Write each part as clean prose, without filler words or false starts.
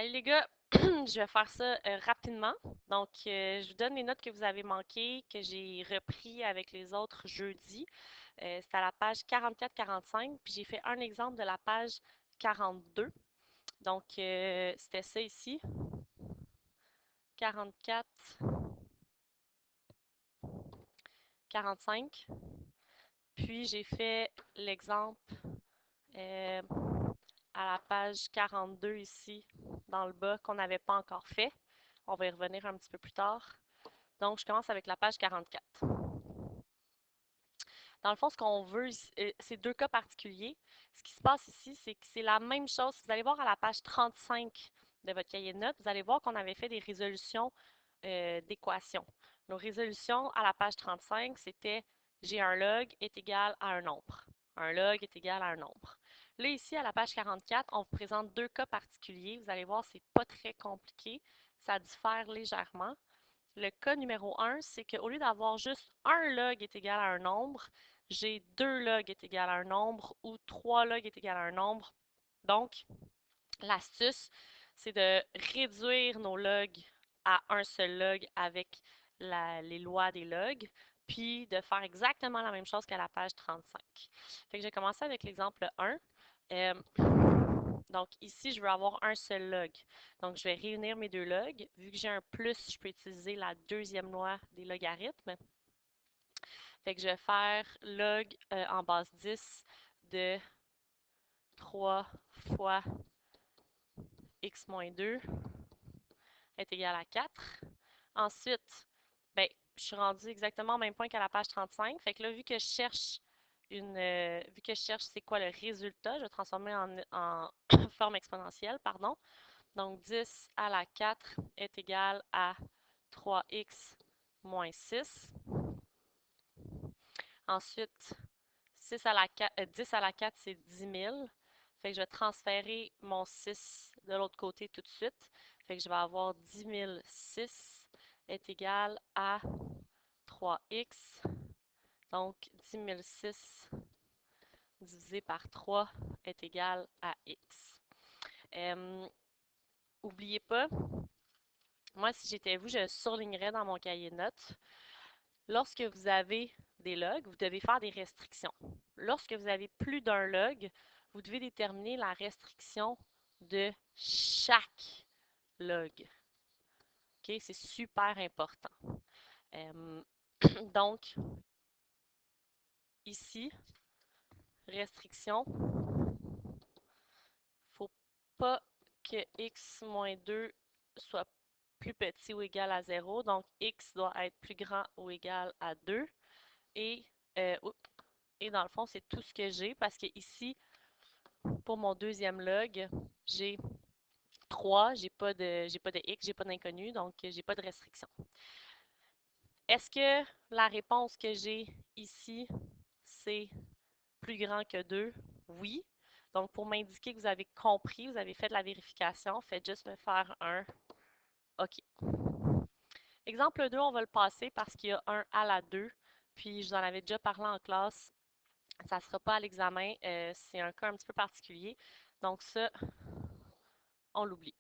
Allez les gars, je vais faire ça rapidement. Donc, je vous donne les notes que vous avez manquées, que j'ai repris avec les autres jeudi. C'est à la page 44-45, puis j'ai fait un exemple de la page 42. Donc, c'était ça ici, 44, 45. Puis, j'ai fait l'exemple euh, à la page 42 ici, dans le bas, qu'on n'avait pas encore fait. On va y revenir un petit peu plus tard. Donc, je commence avec la page 44. Dans le fond, ce qu'on veut, c'est deux cas particuliers. Ce qui se passe ici, c'est que c'est la même chose. Vous allez voir à la page 35 de votre cahier de notes, vous allez voir qu'on avait fait des résolutions d'équations. Nos résolutions à la page 35, c'était j'ai un log est égal à un nombre. Un log est égal à un nombre. Là, ici, à la page 44, on vous présente deux cas particuliers. Vous allez voir, c'est pas très compliqué. Ça diffère légèrement. Le cas numéro 1, c'est qu'au lieu d'avoir juste un log est égal à un nombre, j'ai deux log est égal à un nombre ou trois log est égal à un nombre. Donc, l'astuce, c'est de réduire nos logs à un seul log avec les lois des logs, puis de faire exactement la même chose qu'à la page 35. Fait que j'ai commencé avec l'exemple 1. Donc ici, je veux avoir un seul log. Donc je vais réunir mes deux logs. Vu que j'ai un plus, je peux utiliser la deuxième loi des logarithmes. Fait que je vais faire log en base 10 de 3 fois x moins 2 est égal à 4. Ensuite, ben, je suis rendue exactement au même point qu'à la page 35. Fait que là, vu que je cherche c'est quoi le résultat, je vais transformer en forme exponentielle, pardon. Donc 10 à la 4 est égal à 3x moins 6. Ensuite, 10 à la 4, c'est 10 000. Fait que je vais transférer mon 6 de l'autre côté tout de suite. Fait que je vais avoir 10 006 est égal à 3x. Donc, 10 006 divisé par 3 est égal à x. Oubliez pas, moi, si j'étais vous, je surlignerais dans mon cahier de notes. Lorsque vous avez des logs, vous devez faire des restrictions. Lorsque vous avez plus d'un log, vous devez déterminer la restriction de chaque log. OK? C'est super important. Euh, donc, ici, restriction, il ne faut pas que x moins 2 soit plus petit ou égal à 0. Donc, x doit être plus grand ou égal à 2. Et, euh, et dans le fond, c'est tout ce que j'ai parce que ici, pour mon deuxième log, j'ai 3, j'ai pas de x, j'ai pas d'inconnu, donc j'ai pas de restriction. Est-ce que la réponse que j'ai ici, c'est plus grand que 2? Oui. Donc, pour m'indiquer que vous avez compris, vous avez fait de la vérification, faites juste me faire un OK. Exemple 2, on va le passer parce qu'il y a un à la 2, puis je vous en avais déjà parlé en classe. Ça ne sera pas à l'examen, c'est un cas un petit peu particulier. Donc ça, on l'oublie.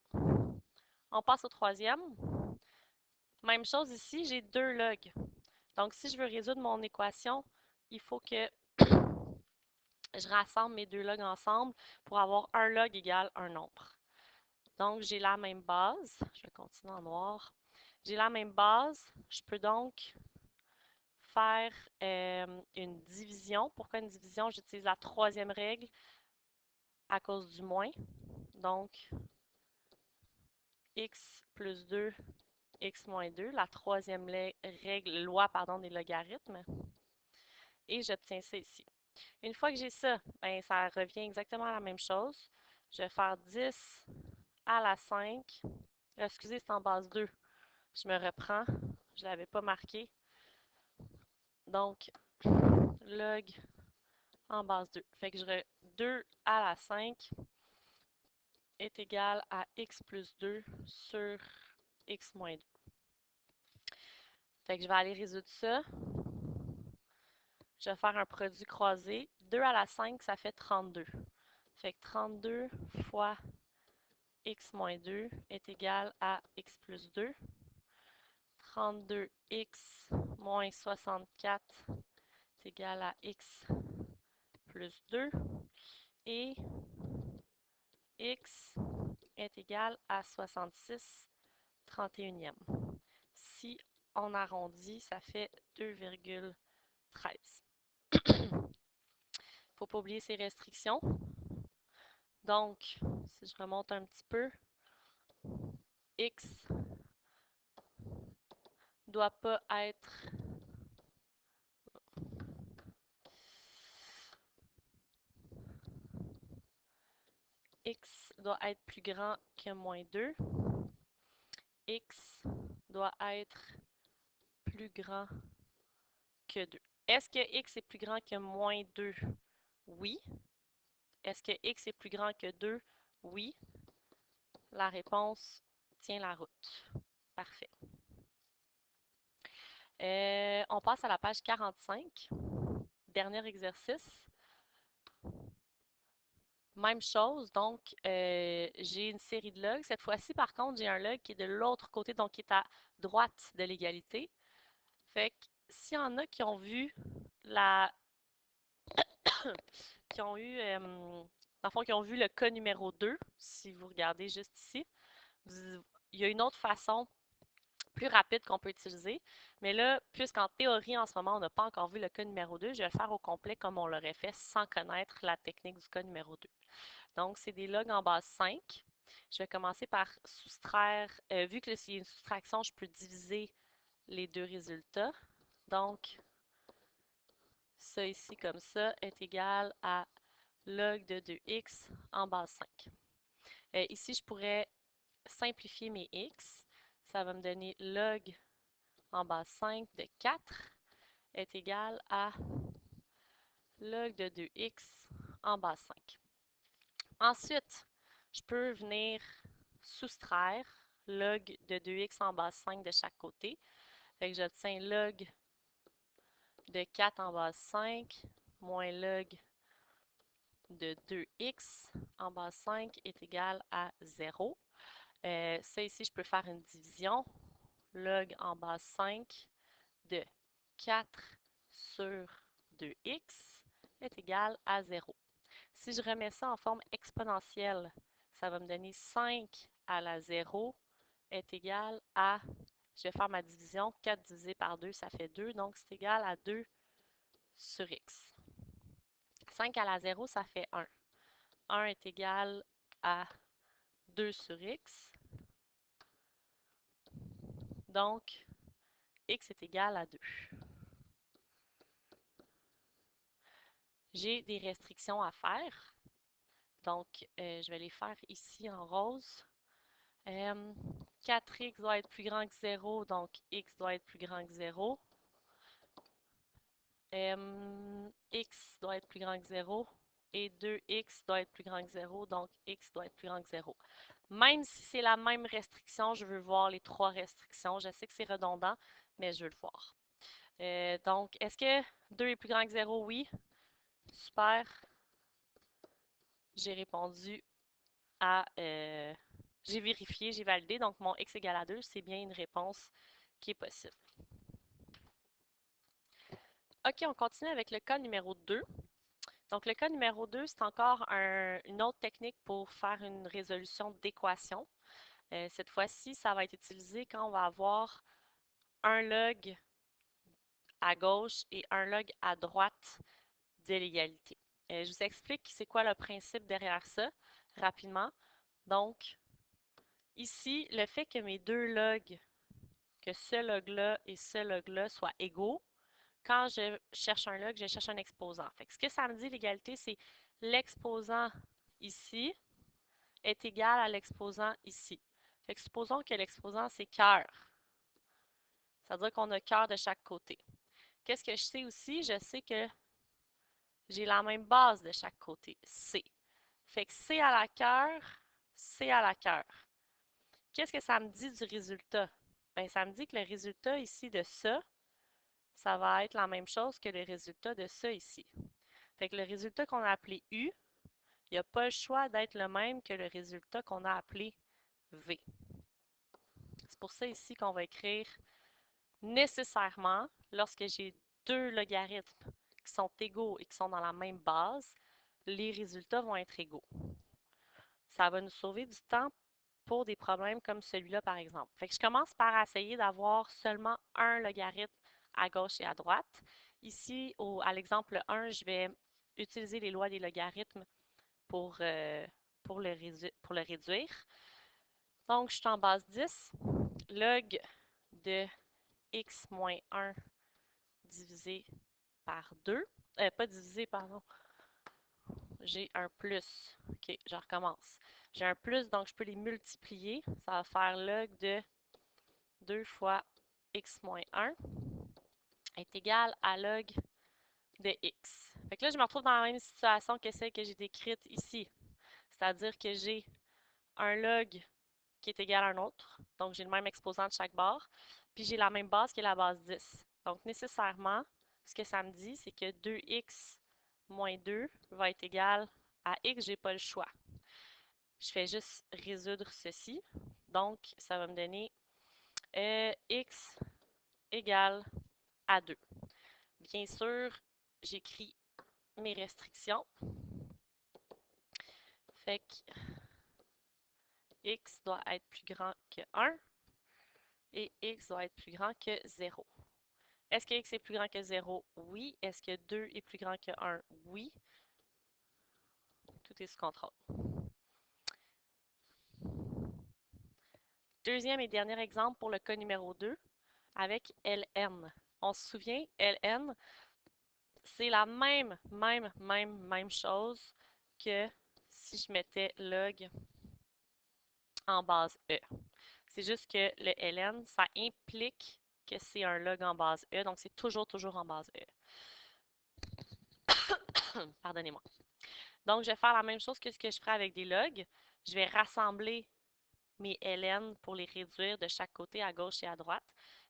On passe au troisième. Même chose ici, j'ai deux logs. Donc, si je veux résoudre mon équation, il faut que je rassemble mes deux logs ensemble pour avoir un log égal un nombre. Donc, j'ai la même base. Je vais continuer en noir. J'ai la même base. Je peux donc faire une division. Pourquoi une division? J'utilise la troisième règle à cause du moins. Donc, x plus 2, x moins 2, la troisième loi des logarithmes. Et j'obtiens ça ici. Une fois que j'ai ça, ben, ça revient exactement à la même chose. Je vais faire 10 à la 5. Excusez, c'est en base 2. Je me reprends. Je ne l'avais pas marqué. Donc, log en base 2. Fait que 2 à la 5 est égal à x plus 2 sur x moins 2. Fait que je vais aller résoudre ça. Je vais faire un produit croisé. 2 à la 5, ça fait 32. Fait que 32 fois x moins 2 est égal à x plus 2. 32x moins 64 est égal à x plus 2. Et x est égal à 66 31e. Si on arrondit, ça fait 2,13. Il ne faut pas oublier ces restrictions. Donc, si je remonte un petit peu, x doit pas être x doit être plus grand que moins 2. X doit être plus grand que 2. Est-ce que x est plus grand que moins 2? Oui. Est-ce que x est plus grand que 2? Oui. La réponse tient la route. Parfait. On passe à la page 45. Dernier exercice. Même chose, donc j'ai une série de logs. Cette fois-ci, par contre, j'ai un log qui est de l'autre côté, donc qui est à droite de l'égalité. Fait que s'il y en a qui ont vu la qui ont eu dans le fond, qui ont vu le cas numéro 2, si vous regardez juste ici, il y a une autre façon plus rapide qu'on peut utiliser. Mais là, puisqu'en théorie, en ce moment, on n'a pas encore vu le cas numéro 2, je vais le faire au complet comme on l'aurait fait sans connaître la technique du cas numéro 2. Donc, c'est des logs en base 5. Je vais commencer par soustraire, vu que c'est une soustraction, je peux diviser les deux résultats. Donc, ça ici comme ça est égal à log de 2x en base 5. Ici, je pourrais simplifier mes x. Ça va me donner log en base 5 de 4 est égal à log de 2x en base 5. Ensuite, je peux venir soustraire log de 2x en base 5 de chaque côté. Fait que j'obtiens log de 4 en base 5 moins log de 2x en base 5 est égal à 0. Ça ici, je peux faire une division. Log en base 5 de 4 sur 2x est égal à 0. Si je remets ça en forme exponentielle, ça va me donner 5 à la 0 est égal à, je vais faire ma division, 4 divisé par 2, ça fait 2, donc c'est égal à 2 sur x. 5 à la 0, ça fait 1. 1 est égal à 2 sur x. Donc, x est égal à 2. J'ai des restrictions à faire. Donc, je vais les faire ici en rose. 4x doit être plus grand que 0, donc x doit être plus grand que 0. X doit être plus grand que 0 et 2x doit être plus grand que 0, donc x doit être plus grand que 0. Même si c'est la même restriction, je veux voir les trois restrictions. Je sais que c'est redondant, mais je veux le voir. Donc, est-ce que 2 est plus grand que 0? Oui. Super. J'ai répondu à... j'ai vérifié, j'ai validé, donc mon x égale à 2, c'est bien une réponse qui est possible. OK, on continue avec le cas numéro 2. Donc, le cas numéro 2, c'est encore une autre technique pour faire une résolution d'équation. Cette fois-ci, ça va être utilisé quand on va avoir un log à gauche et un log à droite de l'égalité. Je vous explique c'est quoi le principe derrière ça rapidement. Donc, ici, le fait que mes deux logs, que ce log-là et ce log-là soient égaux, quand je cherche un log, je cherche un exposant. Fait que ce que ça me dit, l'égalité, c'est l'exposant ici est égal à l'exposant ici. Fait que supposons que l'exposant, c'est cœur. Ça veut dire qu'on a cœur de chaque côté. Qu'est-ce que je sais aussi? Je sais que j'ai la même base de chaque côté, C. Fait que C à la cœur, C à la cœur. Qu'est-ce que ça me dit du résultat? Bien, ça me dit que le résultat ici de ça va être la même chose que le résultat de ça ici. Fait que le résultat qu'on a appelé U il n'a pas le choix d'être le même que le résultat qu'on a appelé V. C'est pour ça ici qu'on va écrire nécessairement, lorsque j'ai deux logarithmes qui sont égaux et qui sont dans la même base, les résultats vont être égaux. Ça va nous sauver du temps pour des problèmes comme celui-là, par exemple. Fait que je commence par essayer d'avoir seulement un logarithme à gauche et à droite. Ici, à l'exemple 1, je vais utiliser les lois des logarithmes pour le réduire. Donc, je suis en base 10. Log de x moins 1 divisé par 2. Pas divisé, pardon. J'ai un plus. OK, je recommence. J'ai un plus, donc je peux les multiplier. Ça va faire log de 2 fois x moins 1 est égal à log de x. Fait que là, je me retrouve dans la même situation que celle que j'ai décrite ici. C'est-à-dire que j'ai un log qui est égal à un autre. Donc, j'ai le même exposant de chaque barre. Puis, j'ai la même base qui est la base 10. Donc, nécessairement, ce que ça me dit, c'est que 2x moins 2 va être égal à x. Je n'ai pas le choix. Je fais juste résoudre ceci. Donc, ça va me donner x égale à 2. Bien sûr, j'écris mes restrictions. Fait que x doit être plus grand que 1 et x doit être plus grand que 0. Est-ce que x est plus grand que 0? Oui. Est-ce que 2 est plus grand que 1? Oui. Tout est sous contrôle. Deuxième et dernier exemple pour le cas numéro 2 avec ln. On se souvient, ln, c'est la même chose que si je mettais log en base E. C'est juste que le ln, ça implique que c'est un log en base E, donc c'est toujours en base E. Pardonnez-moi. Donc, je vais faire la même chose que ce que je ferais avec des logs. Je vais rassembler mes ln pour les réduire de chaque côté, à gauche et à droite.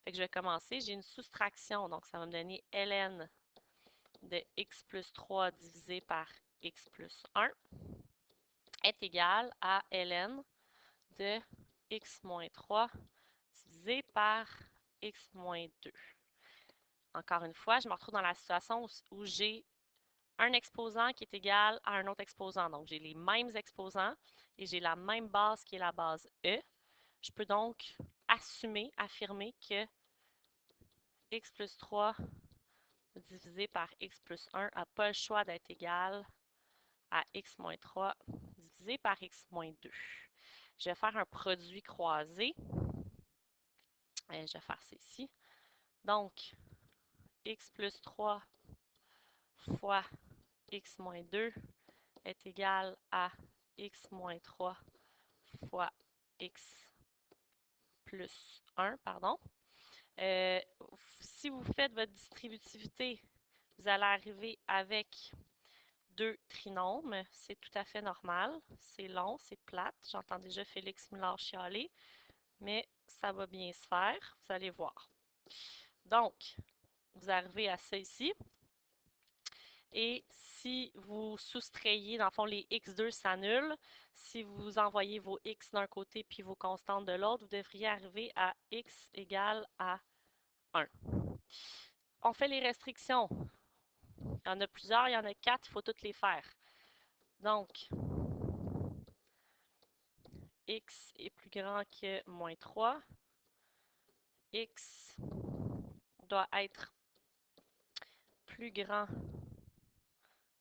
Fait que je vais commencer. J'ai une soustraction, donc ça va me donner ln de x plus 3 divisé par x plus 1 est égal à ln de x moins 3 divisé par x moins 2. Encore une fois, je me retrouve dans la situation où j'ai un exposant qui est égal à un autre exposant. Donc, j'ai les mêmes exposants et j'ai la même base qui est la base E. Je peux donc affirmer que x plus 3 divisé par x plus 1 n'a pas le choix d'être égal à x moins 3 divisé par x moins 2. Je vais faire un produit croisé. Je vais faire ça ici. Donc, x plus 3 fois x moins 2 est égal à x moins 3 fois x plus 1, pardon. Si vous faites votre distributivité, vous allez arriver avec deux trinômes. C'est tout à fait normal. C'est long, c'est plate. J'entends déjà Félix Millard chialer, mais ça va bien se faire. Vous allez voir. Donc, vous arrivez à ça ici. Et si vous soustrayez, dans le fond, les x2 s'annulent. Si vous envoyez vos x d'un côté puis vos constantes de l'autre, vous devriez arriver à x égale à 1. On fait les restrictions. Il y en a plusieurs, il y en a 4, il faut toutes les faire. Donc, x est plus grand que moins 3. X doit être plus grand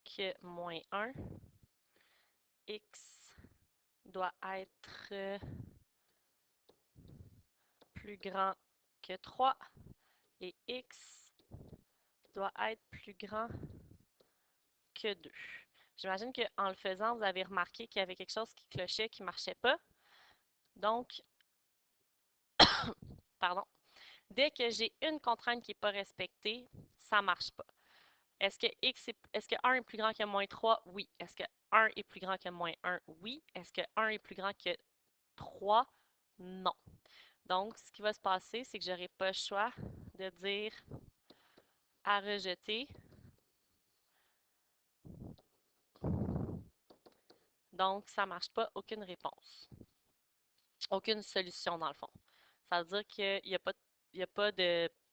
que moins 1. X doit être plus grand que 3. Et x doit être plus grand que 2. J'imagine qu'en le faisant, vous avez remarqué qu'il y avait quelque chose qui clochait, qui ne marchait pas. Donc, pardon, dès que j'ai une contrainte qui n'est pas respectée, ça ne marche pas. Est-ce que 1 est plus grand que moins 3? Oui. Est-ce que 1 est plus grand que moins 1? Oui. Est-ce que 1 est plus grand que 3? Non. Donc, ce qui va se passer, c'est que je n'aurai pas le choix de dire à rejeter Donc, ça ne marche pas, aucune réponse. Aucune solution, dans le fond. Ça veut dire qu'il n'y a pas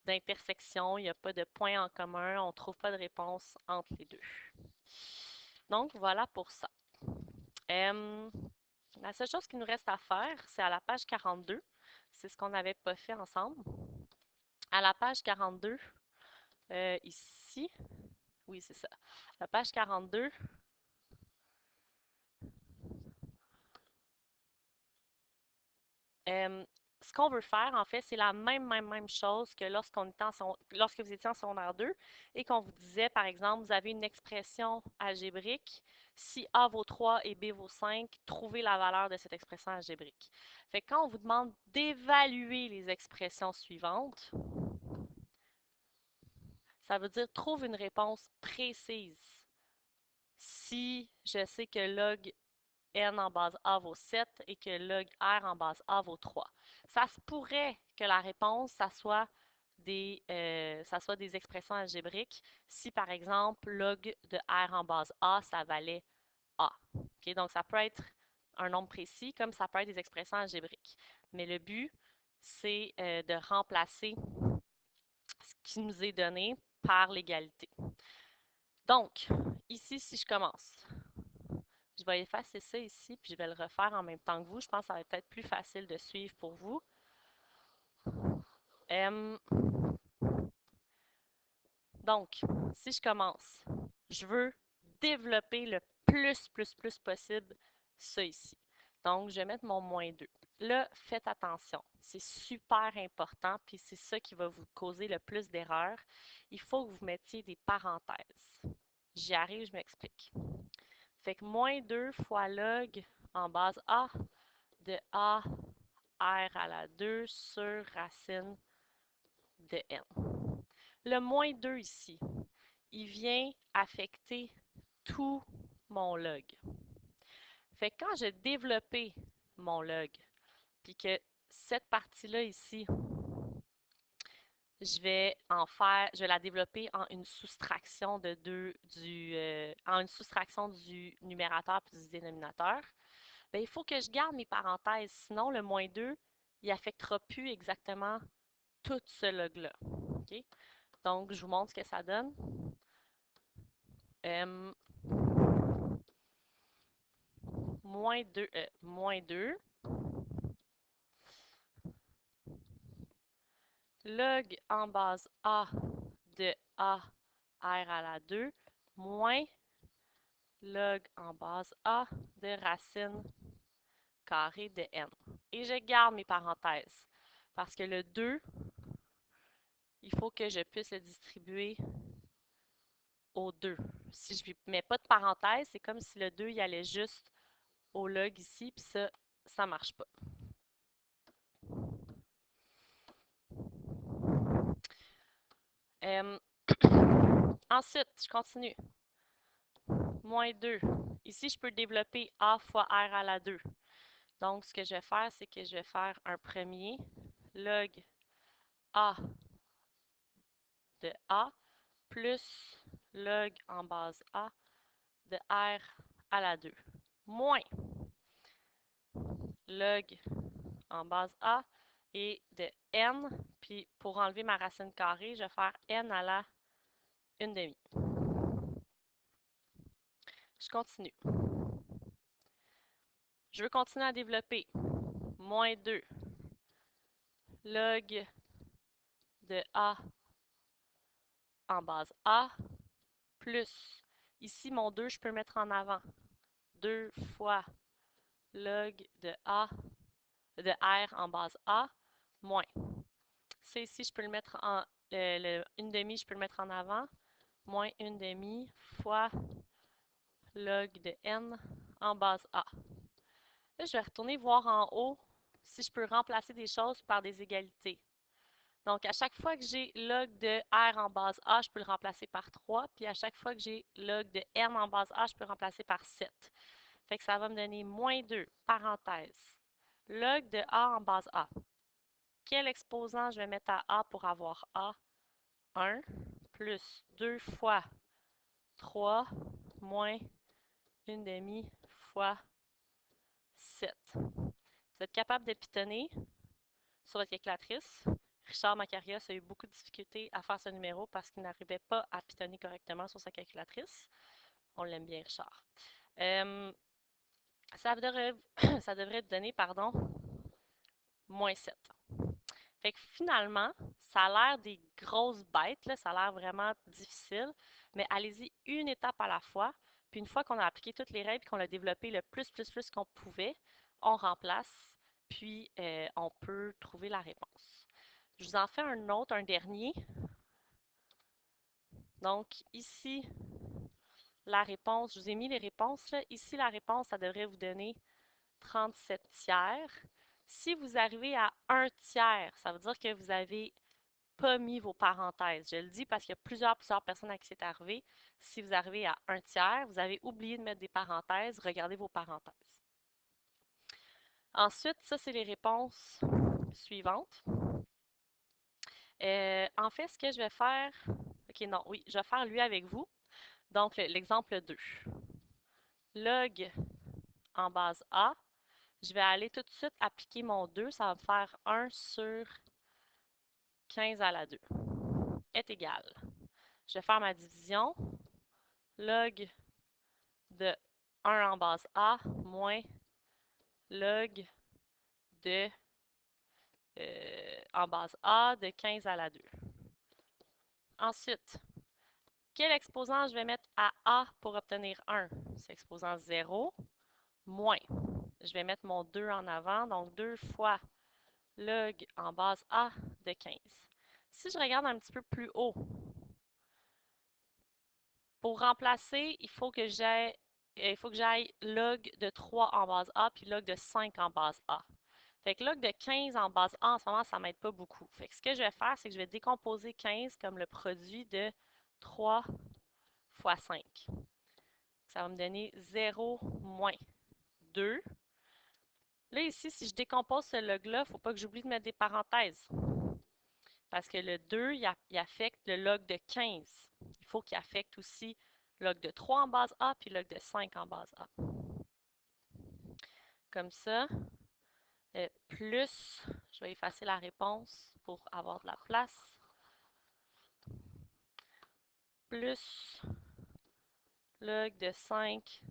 d'intersection, il n'y a pas de point en commun, on ne trouve pas de réponse entre les deux. Donc, voilà pour ça. La seule chose qu'il nous reste à faire, c'est à la page 42. C'est ce qu'on n'avait pas fait ensemble. À la page 42, ici, oui, c'est ça. La page 42, ce qu'on veut faire, en fait, c'est la même chose que lorsque vous étiez en secondaire 2 et qu'on vous disait, par exemple, vous avez une expression algébrique. Si A vaut 3 et B vaut 5, trouvez la valeur de cette expression algébrique. Fait que quand on vous demande d'évaluer les expressions suivantes, ça veut dire trouve une réponse précise. Si je sais que log n en base A vaut 7 et que log R en base A vaut 3. Ça se pourrait que la réponse, ça soit des expressions algébriques si, par exemple, log de R en base A, ça valait A. Okay? Donc, ça peut être un nombre précis, comme ça peut être des expressions algébriques. Mais le but, c'est de remplacer ce qui nous est donné par l'égalité. Donc, ici, si je commence, je vais effacer ça ici, puis je vais le refaire en même temps que vous. Je pense que ça va être plus facile de suivre pour vous. Donc, si je commence, je veux développer le plus possible ça ici. Donc, je vais mettre mon -2. Là, faites attention. C'est super important, puis c'est ça qui va vous causer le plus d'erreurs. Il faut que vous mettiez des parenthèses. J'y arrive, je m'explique. Fait que -2 fois log en base A de A R à la 2 sur racine de n. Le -2 ici, il vient affecter tout mon log. Fait que quand j'ai développé mon log, puis que cette partie-là ici, je vais la développer en une soustraction en une soustraction du numérateur puis du dénominateur. Bien, il faut que je garde mes parenthèses, sinon le -2, il n'affectera plus exactement tout ce log-là. Okay? Donc, je vous montre ce que ça donne. -2, log en base A de A R à la 2 moins log en base A de racine carrée de n. Et je garde mes parenthèses parce que le 2, il faut que je puisse le distribuer au 2. Si je ne mets pas de parenthèse, c'est comme si le 2 il allait juste au log ici, puis ça ne marche pas. Ensuite, je continue. -2. Ici, je peux développer A fois R à la 2. Donc, ce que je vais faire, c'est que je vais faire un premier log A de A plus log en base A de R à la 2 moins log en base A et de n, puis pour enlever ma racine carrée, je vais faire n à la 1/2. Je continue. Je veux continuer à développer. -2 log de A en base A plus, ici mon 2, je peux le mettre en avant. 2 fois log de A de R en base A moins. Ça ici, je peux le mettre en le 1/2, je peux le mettre en avant. Moins 1/2 fois log de n en base A. Là, je vais retourner voir en haut si je peux remplacer des choses par des égalités. Donc, à chaque fois que j'ai log de R en base A, je peux le remplacer par 3. Puis à chaque fois que j'ai log de N en base A, je peux le remplacer par 7. Fait que ça va me donner -2, parenthèse, log de A en base A. Quel exposant je vais mettre à A pour avoir A? 1 plus 2 fois 3 moins 1/2 fois 7. Vous êtes capable de pitonner sur votre calculatrice. Richard Macarius a eu beaucoup de difficultés à faire ce numéro parce qu'il n'arrivait pas à pitonner correctement sur sa calculatrice. On l'aime bien, Richard. Ça devrait, ça devrait donner, pardon, moins 7. Fait que finalement, ça a l'air des grosses bêtes, là, ça a l'air vraiment difficile, mais allez-y une étape à la fois. Puis une fois qu'on a appliqué toutes les règles et qu'on a développé le plus qu'on pouvait, on remplace, puis on peut trouver la réponse. Je vous en fais un autre, un dernier. Donc ici, la réponse, je vous ai mis les réponses là. Ici, la réponse, ça devrait vous donner 37 tiers. Si vous arrivez à 1 tiers, ça veut dire que vous avez pas mis vos parenthèses. Je le dis parce qu'il y a plusieurs personnes à qui c'est arrivé. Si vous arrivez à 1 tiers, vous avez oublié de mettre des parenthèses, regardez vos parenthèses. Ensuite, ça, c'est les réponses suivantes. En fait, ce que je vais faire... OK, non, oui, je vais faire lui avec vous. Donc, l'exemple 2. Log en base A. Je vais aller tout de suite appliquer mon 2. Ça va me faire 1 sur 15 à la 2 est égal. Je vais faire ma division. Log de 1 en base A moins log de en base A de 15 à la 2. Ensuite, quel exposant je vais mettre à A pour obtenir 1? C'est exposant 0 moins. Je vais mettre mon 2 en avant, donc 2 fois log en base A de 15. Si je regarde un petit peu plus haut, pour remplacer, il faut que j'aille log de 3 en base A puis log de 5 en base A. Fait que log de 15 en base A, en ce moment, ça ne m'aide pas beaucoup. Fait que ce que je vais faire, c'est que je vais décomposer 15 comme le produit de 3 fois 5. Ça va me donner 0 moins 2. Là, ici, si je décompose ce log-là, il ne faut pas que j'oublie de mettre des parenthèses. Parce que le 2, il affecte le log de 15. Il faut qu'il affecte aussi log de 3 en base A puis log de 5 en base A. Comme ça, plus, je vais effacer la réponse pour avoir de la place, plus log de 5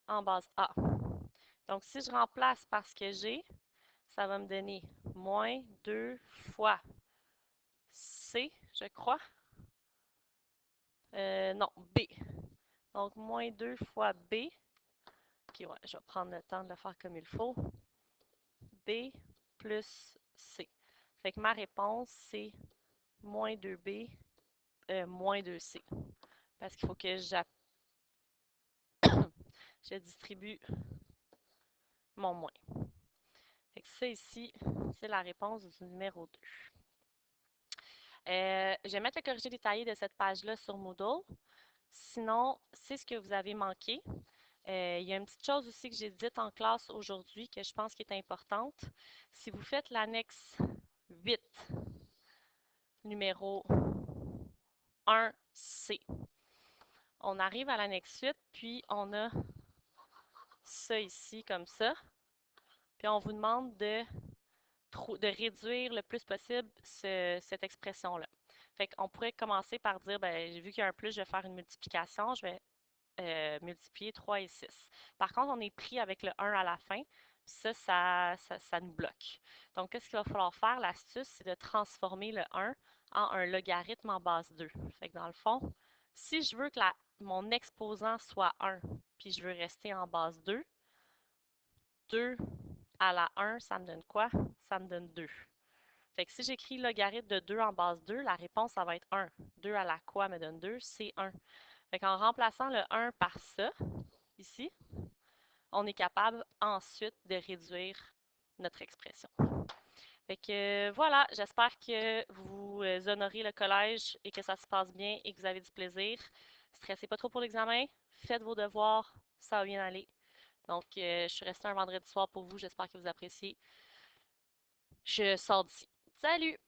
en base A. Donc, si je remplace par ce que j'ai, ça va me donner moins 2 fois C, je crois. Non, B. Donc, moins 2 fois B. OK, ouais, je vais prendre le temps de le faire comme il faut. B plus C. Fait que ma réponse, c'est moins 2B, moins 2C. Parce qu'il faut que je distribue mon moins. Fait que ça ici, c'est la réponse du numéro 2. Je vais mettre le corrigé détaillé de cette page-là sur Moodle. Sinon, c'est ce que vous avez manqué. Il y a une petite chose aussi que j'ai dite en classe aujourd'hui que je pense qui est importante. Si vous faites l'annexe 8, numéro 1C, on arrive à l'annexe 8, puis on a ça ici comme ça. Puis on vous demande de réduire le plus possible cette expression-là. Fait qu'on pourrait commencer par dire, ben, vu qu'il y a un plus, je vais faire une multiplication, je vais multiplier 3 et 6. Par contre, on est pris avec le 1 à la fin, ça nous bloque. Donc, qu'est-ce qu'il va falloir faire? L'astuce, c'est de transformer le 1 en un logarithme en base 2. Fait que dans le fond, si je veux que mon exposant soit 1, puis je veux rester en base 2, 2 à la 1, ça me donne quoi? Ça me donne 2. Fait que si j'écris logarithme de 2 en base 2, la réponse, ça va être 1. 2 à la quoi me donne 2? C'est 1. Fait qu'en remplaçant le 1 par ça, ici, on est capable ensuite de réduire notre expression. Fait que voilà, j'espère que vous honorez le collège et que ça se passe bien et que vous avez du plaisir. Stressez pas trop pour l'examen, faites vos devoirs, ça va bien aller. Donc, je suis restée un vendredi soir pour vous, j'espère que vous appréciez. Je sors d'ici. Salut!